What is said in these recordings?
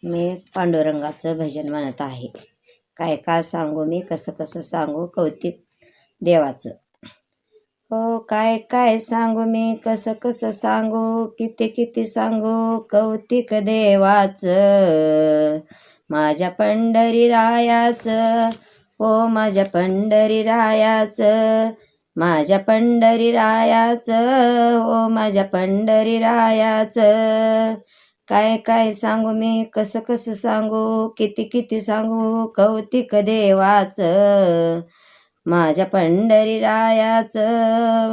मी पांडुरंगाचं भजन म्हणत आहे. काय काय सांगू मी, कसं कसं सांगू कौतिक देवाचं. हो काय काय सांगू मी, कसं कसं सांगू, किती किती सांगू कौतिक देवाचं. माझ्या पंढरीरायाचं, हो माझ्या पंढरीरायाचं, माझ्या पंढरीरायाचं, हो माझ्या पंढरीरायाचं. काय काय सांगू मी, कसं कसं सांगू, किती किती सांगू कौतिक देवाचं. माझ्या पंढरीरायाचं,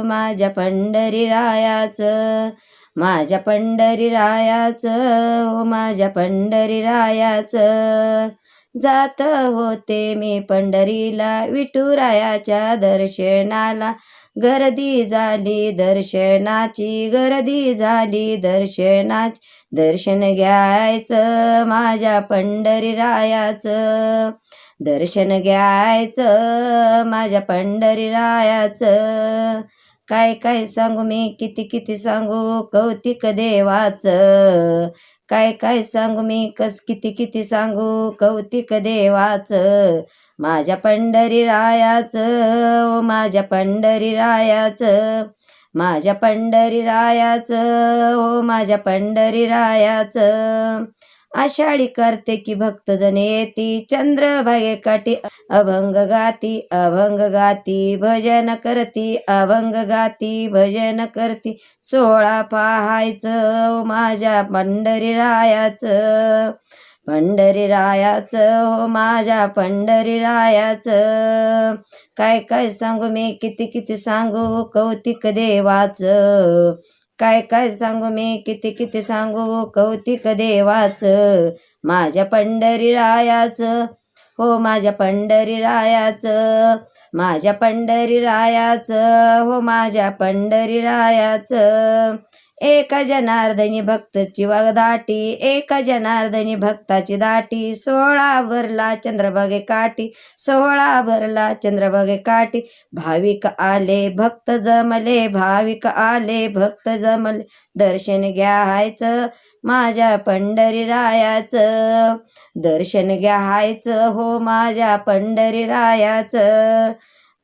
माझ्या पंढरीरायाचं, माझ्या पंढरीरायाचं, हो माझ्या पंढरीरायाचं. जात होते मी पंढरीला विठुरायाच्या दर्शनाला, गर्दी झाली दर्शनाची, गर्दी झाली दर्शनाची. दर्शन घ्यायचं माझ्या पंढरीरायाचं, दर्शन घ्यायचं माझ्या पंढरीरायाचं. काय काय सांगू मी, किती किती सांगू कौतिक देवाचं. काय काय सांगू मी, किती किती सांगू कौतिक देवाचं. माझ्या पंढरीरायाचं, माझ्या पंढरीरायाचं, माझ्या पंढरीरायाचं, हो माझ्या पंढरीरायाचं. आषाढी करते की भक्तजन येती, चंद्रभागे काठी अभंग गाती, अभंग गाती भजन करती, अभंग गाती भजन करती. सोहळा पाहायचं माझ्या पंढरीरायाचं, पंढरीरायाचं, हो माझ्या पंढरीरायाचं. काय काय सांगू मी, किती किती सांगू कौतिक देवाचं. काय काय सांगू मी, किती किती सांगू कौतिक देवाचं. माझ्या पंढरीरायाचं, हो माझ्या पंढरीरायाचं, माझ्या पंढरीरायाचं, हो माझ्या पंढरीरायाचं. एका जनार्दनी भक्तची वागदाटी, एका जनार्दनी भक्ताची दाटी. सोहळा भरला चंद्रभागे काठी, सोहळा भरला चंद्रभागे काठी. भाविक आले भक्त जमले, भाविक आले भक्त जमले. दर्शन घ्यायचं माझ्या पंढरीरायाचं, दर्शन घ्यायचं हो माझ्या पंढरीरायाचं,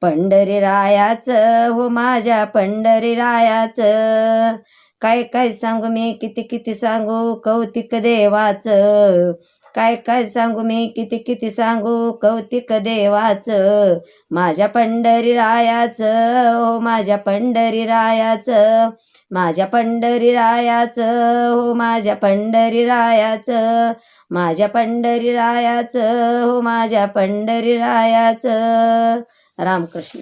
पंढरीरायाचं, हो माझ्या पंढरीरायाचं. काय काय सांगू मी, किती किती सांगू कौतिक देवाचं. काय काय सांगू मी, किती किती सांगू कौतिक देवाचं. माझ्या पंढरीरायाचं, हो माझ्या पंढरीरायाचं, माझ्या पंढरीरायाचं, हो माझ्या पंढरीरायाचं, माझ्या पंढरीरायाचं, हो माझ्या पंढरीरायाचं. रामकृष्ण.